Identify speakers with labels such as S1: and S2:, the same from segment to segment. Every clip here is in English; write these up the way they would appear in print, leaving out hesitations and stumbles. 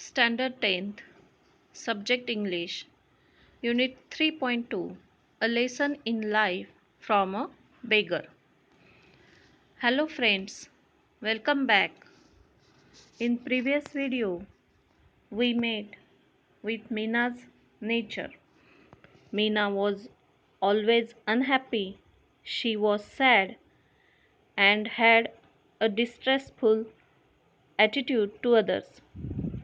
S1: Standard 10th, Subject English, Unit 3.2, A Lesson in Life from a Beggar. Hello friends, welcome back. In previous video, we met with Mina's nature. Mina was always unhappy, she was sad and had a distressful attitude to others.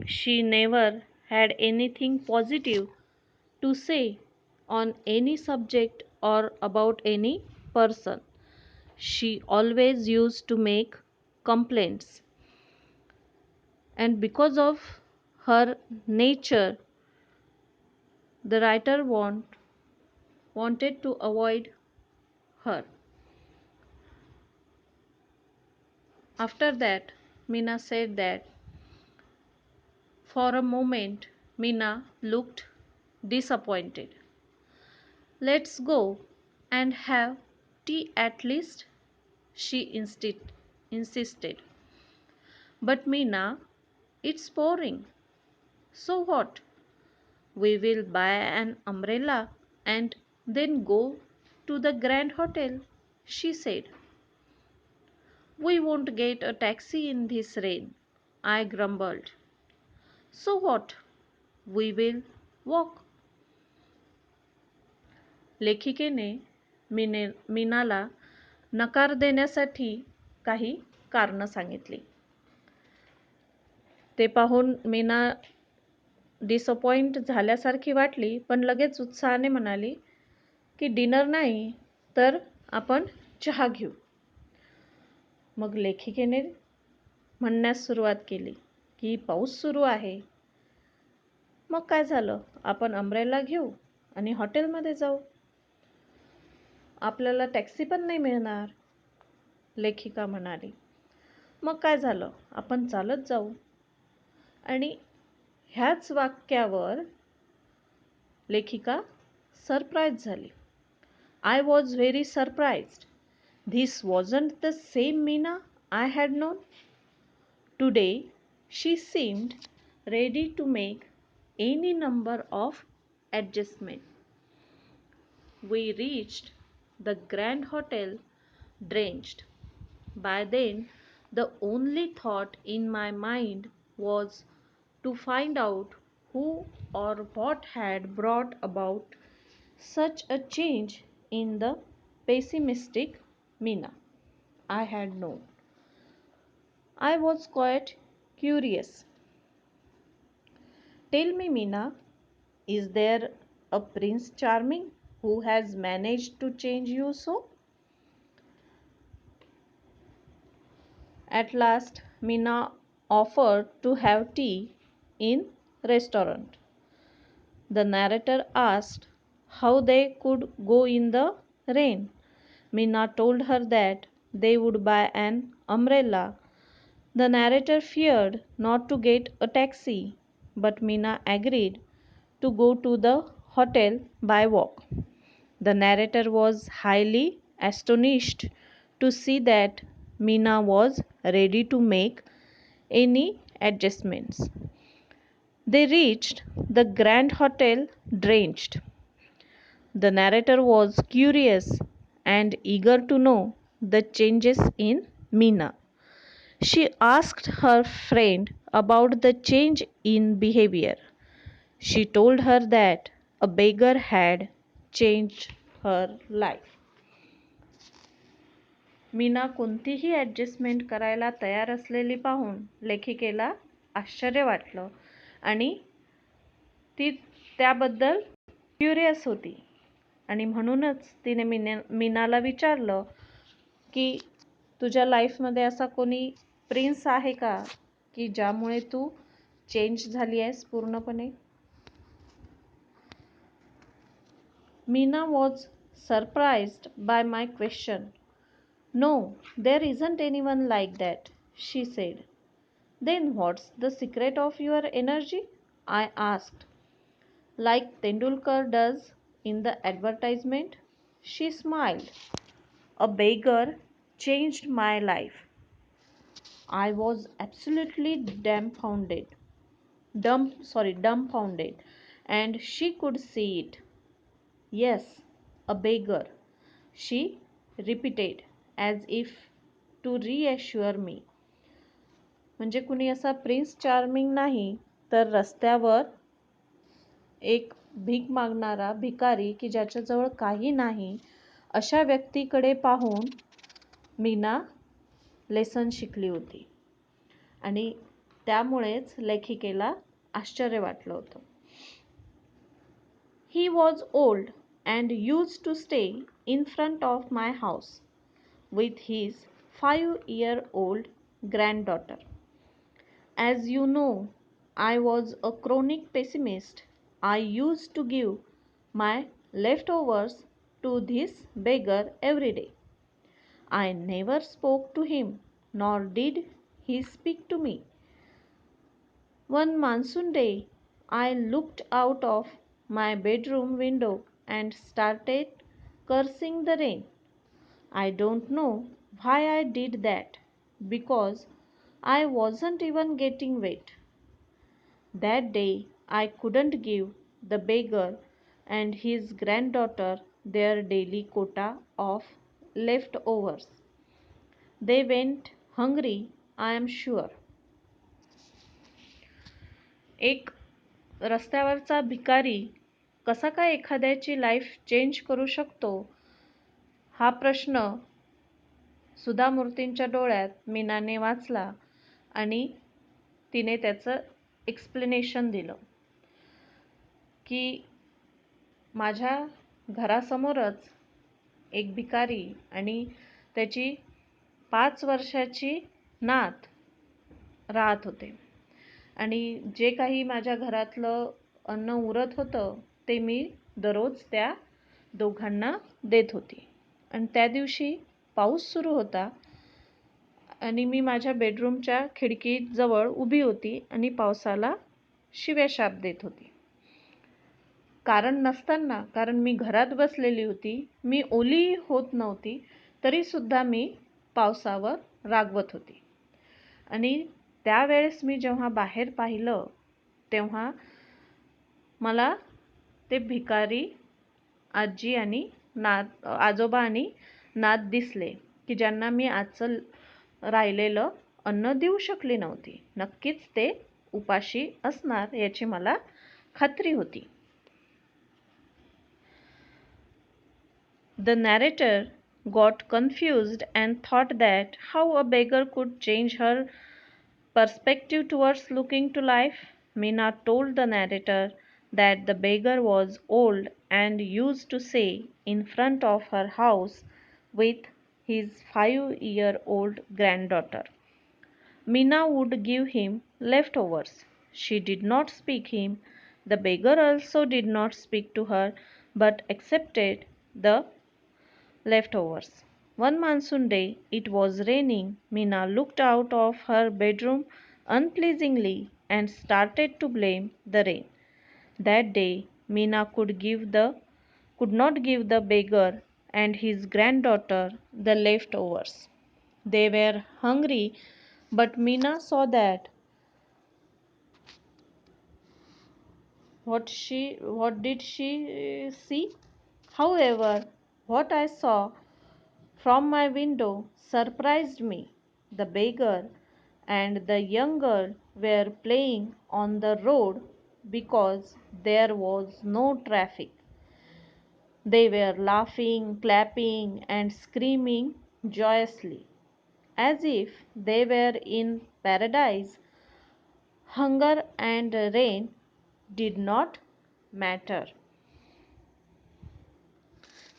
S1: She never had anything positive to say on any subject or about any person. She always used to make complaints, and because of her nature, the writer wanted to avoid her. After that, Mina said that for a moment Mina looked disappointed. Let's go and have tea at least, she insisted. But Mina, it's pouring. So what? We will buy an umbrella and then go to the Grand Hotel, she said. We won't get a taxi in this rain, I grumbled. So what? We will walk. लेखिकेने मीनाला नकार देण्यासाठी काही कारणं सांगितली. ते पाहून Meena disappoint झाल्यासारखी वाटली, पण लगेच उत्साहाने म्हणाली की डिनर नाही तर आपण चहा घेऊ. मग लेखिकेने म्हणण्यास सुरुवात केली की पाऊस सुरू आहे. मग काय झालं, आपण अम्ब्रेला घेऊ आणि हॉटेलमध्ये जाऊ. आपल्याला टॅक्सी पण नाही मिळणार, लेखिका म्हणाली. मग काय झालं, आपण चालत जाऊ. आणि ह्याच वाक्यावर लेखिका सरप्राईज झाली. I was very surprised. This wasn't the same Meena I had known. Today, she seemed ready to make any number of adjustments. We reached the Grand Hotel drenched. By then, the only thought in my mind was to find out who or what had brought about such a change in the pessimistic Meena I had known. I was quite curious. Tell me, Meena, is there a Prince Charming who has managed to change you so? At last, Meena offered to have tea in restaurant. The narrator asked how they could go in the rain. Meena told her that they would buy an umbrella. The narrator feared not to get a taxi, but Meena agreed to go to the hotel by walk. The narrator was highly astonished to see that Meena was ready to make any adjustments. They reached the Grand Hotel drenched. The narrator was curious and eager to know the changes in Meena. She asked her friend about the change in behavior. She told her that a beggar had changed her life. Meena कोणतीही adjustment करायला तयार असलेली पाहून लेखिकेला आश्चर्य वाटलं आणि ती त्याबद्दल क्युरियस होती. आणि म्हणूनच तिने मीनाला विचारलं की तुझ्या लाईफमध्ये असा कोणी प्रिन्स आहे का की ज्यामुळे तू चेंज झाली आहेस पूर्णपणे. Meena was surprised bye my question. No, there isn't anyone like that, she said. Then what's the secret of your energy? I asked. Like Tendulkar does in the advertisement, she smiled. A beggar changed my life. I was absolutely dumbfounded. dumbfounded, and she could see it. Yes, a beggar, she repeated, as if to reassure me. म्हणजे कुणी असा prince charming नाही, तर रस्त्यावर एक भीक मागणारा भिकारी की ज्याच्याजवळ काही नाही, अशा व्यक्तीकडे पाहून मीना लेसन शिकली होती. आणि त्यामुळेच लेखिकेला आश्चर्य वाटलं होतं. He was old and used to stay in front of my house with his 5-year-old granddaughter. As you know, I was a chronic pessimist. I used to give my leftovers to this beggar every day. I never spoke to him, nor did he speak to me. One monsoon day, I looked out of my bedroom window and started cursing the rain. I don't know why I did that, because I wasn't even getting wet. That day, I couldn't give the beggar and his granddaughter their daily quota of leftovers. They went hungry, I am sure. एक रस्त्यावरचा भिकारी कसा काय एखाद्याची life change करू शकतो, हा प्रश्न सुधा मूर्तींच्या डोळ्यात मीनाने वाचला आणि तिने त्याचं एक्सप्लेनेशन दिलं की माझ्या घरासमोरच एक भिकारी आणि त्याची 5 वर्षाची नात राहत होते आणि जे काही माझ्या घरातलं अन्न उरत होतं ते मी दररोज त्या दोघांना देत होती. आणि त्या दिवशी पाऊस सुरू होता आणि मी माझ्या बेडरूमच्या खिडकीजवळ उभी होती आणि पावसाला शिव्याशाप देत होती. कारण नसताना, कारण मी घरात बसलेली होती, मी ओली होत नव्हती, तरीसुद्धा मी पावसावर रागवत होती. आणि त्यावेळेस मी जेव्हा बाहेर पाहिलं तेव्हा मला ते भिकारी आजी आणि आजोबा आणि नात दिसले की ज्यांना मी आजचं राहिलेलं अन्न देऊ शकली नव्हती. नक्कीच ते उपाशी असणार याची मला खात्री होती. The narrator got confused and thought that how a beggar could change her perspective towards looking to life. Meena told the narrator that the beggar was old and used to say in front of her house with his 5-year-old granddaughter. Meena would give him leftovers. She did not speak him. The beggar also did not speak to her, but accepted the leftovers. One monsoon day, it was raining. Meena looked out of her bedroom unpleasingly and started to blame the rain. That day, Meena could not give the beggar and his granddaughter the leftovers. They were hungry, but Meena saw that what did she see? However, what I saw from my window surprised me. The beggar and the young girl were playing on the road because there was no traffic. They were laughing, clapping, and screaming joyously, as if they were in paradise. Hunger and rain did not matter.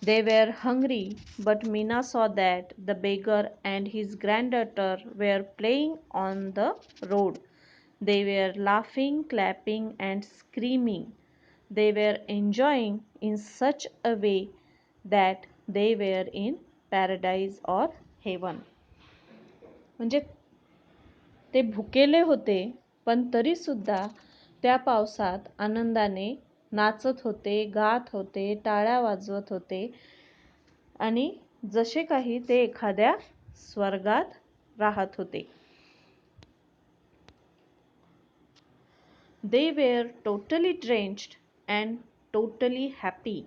S1: They were hungry, but Meena saw that the beggar and his granddaughter were playing on the road. They were laughing, clapping, and screaming. They were enjoying in such a way that they were in paradise or heaven. म्हणजे ते भुकेले होते, पण तरीसुद्धा त्या पावसात आनंदाने नाचत होते, गात होते, टाळ्या वाजवत होते आणि जसे काही ते एखाद्या स्वर्गात राहत होते. They were totally drenched and totally happy.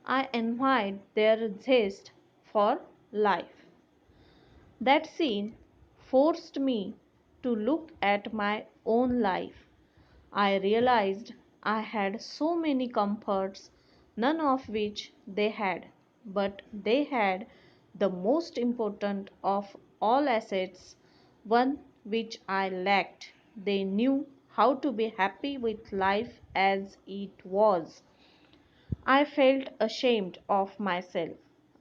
S1: I envied their zest for life. That scene forced me to look at my own life. I realized I had so many comforts, none of which they had, but they had the most important of all assets, one which I lacked. They knew how to be happy with life as it was. I felt ashamed of myself.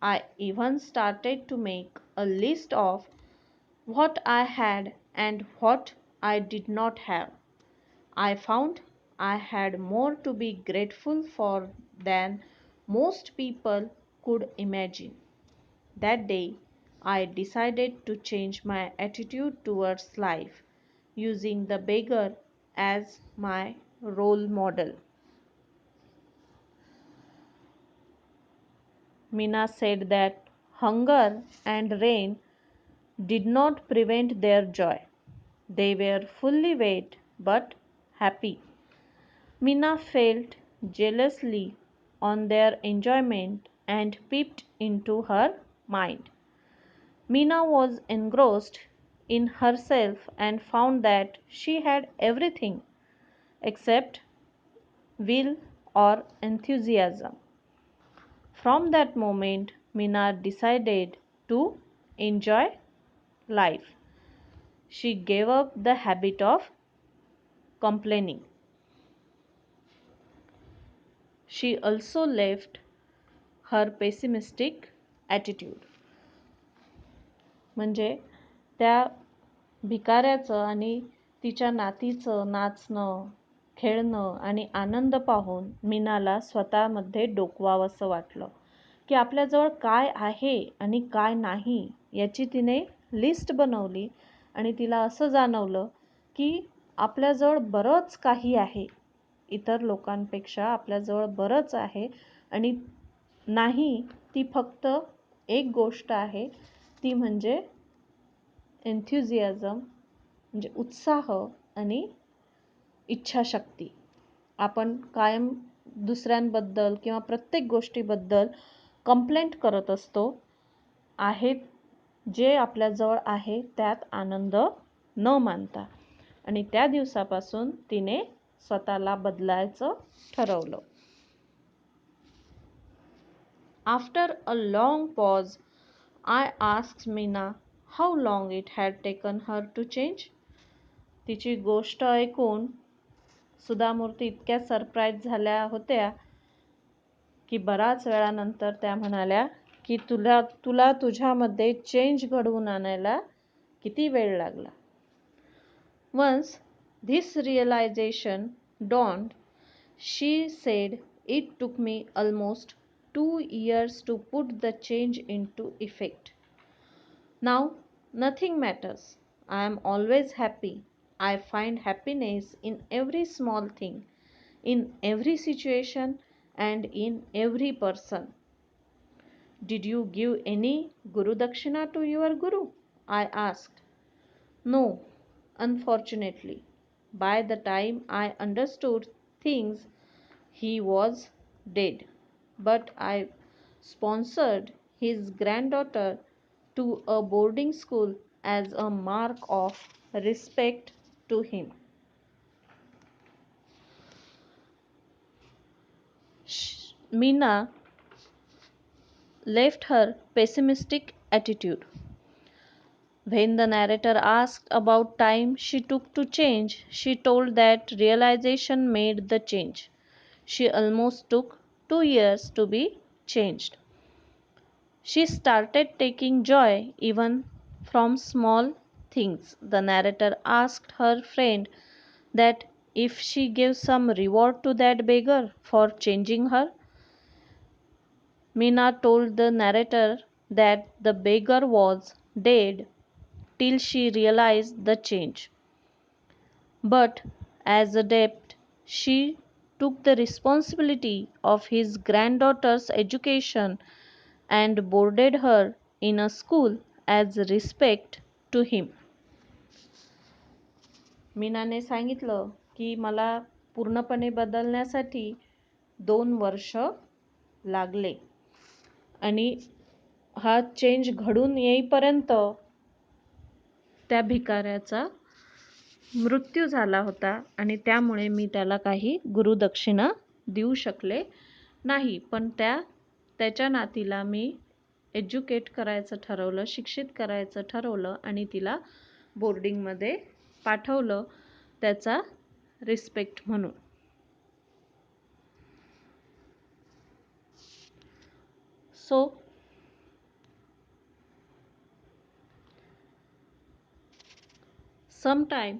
S1: I even started to make a list of what I had and what I did not have. I found I had more to be grateful for than most people could imagine. That day, I decided to change my attitude towards life, using the beggar as my role model. Mina said that hunger and rain did not prevent their joy. They were fully wet but happy. Mina felt jealously on their enjoyment and peeped into her mind. Mina was engrossed in herself and found that she had everything except will or enthusiasm. From that moment, Mina decided to enjoy life. She gave up the habit of complaining. She also left her pessimistic attitude. म्हणजे त्या भिकाऱ्याचं आणि तिच्या नातीचं नाचणं, खेळणं आणि आनंद पाहून मीनाला स्वतःमध्ये डोकवावंसं वाटलं, की आपल्याजवळ काय आहे आणि काय नाही याची तिने लिस्ट बनवली आणि तिला असं जाणवलं, की आपल्याजवळ बरंच काही आहे. इतर लोकांपेक्षा आपल्याजवळ बरंच आहे आणि नाही ती फक्त एक गोष्ट आहे, ती म्हणजे एन्थुझियाझम म्हणजे उत्साह आणि इच्छाशक्ती. आपण कायम दुसऱ्यांबद्दल किंवा प्रत्येक गोष्टीबद्दल कंप्लेंट करत असतो. आहेत जे आपल्याजवळ आहे त्यात आनंद न मानता. आणि त्या दिवसापासून तिने स्वतःला बदलायचं ठरवलं. After a long pause, I asked Meena how long it had taken her to change. तिची गोष्ट ऐकून सुधामूर्ती इतक्या सरप्राईज झाल्या होत्या की बराच वेळानंतर त्या म्हणाल्या की तुला तुला तुझ्यामध्ये चेंज घडवून आणायला किती वेळ लागला. Once this realization dawned, she said it took me almost 2 years to put the change into effect. Now nothing matters. I am always happy. I find happiness in every small thing, in every situation, and in every person. Did you give any Guru Dakshina to your Guru? I asked. No, unfortunately. By the time I understood things, he was dead. But I sponsored his granddaughter to a boarding school as a mark of respect to him. Meena left her pessimistic attitude. When the narrator asked about time she took to change, she told that realization made the change. She almost took 2 years to be changed. She started taking joy even from small things. The narrator asked her friend that if she gave some reward to that beggar for changing her. Meena told the narrator that the beggar was dead till she realized the change. But as a debt, she took the responsibility of his granddaughter's education and boarded her in a school as respect to him. मीनाने सांगितलं की मला पूर्णपणे बदलण्यासाठी 2 वर्ष लागले आणि हा change घडून येईपर्यंत त्या भिकाऱ्याचा मृत्यू झाला होता आणि त्यामुळे मी त्याला काही गुरुदक्षिणा देऊ शकले नाही. पण त्याच्या नातीला मी एज्युकेट करायचं ठरवलं, शिक्षित करायचं ठरवलं आणि तिला बोर्डिंगमध्ये पाठवलं त्याचा रिस्पेक्ट म्हणून. सो sometime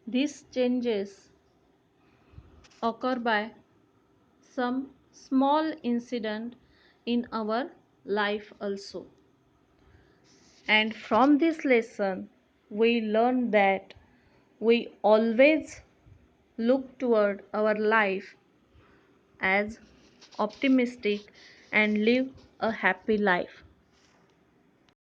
S1: these changes occur by some small incident in our life also. And from this lesson, we learn that we always look toward our life as optimistic and live a happy life.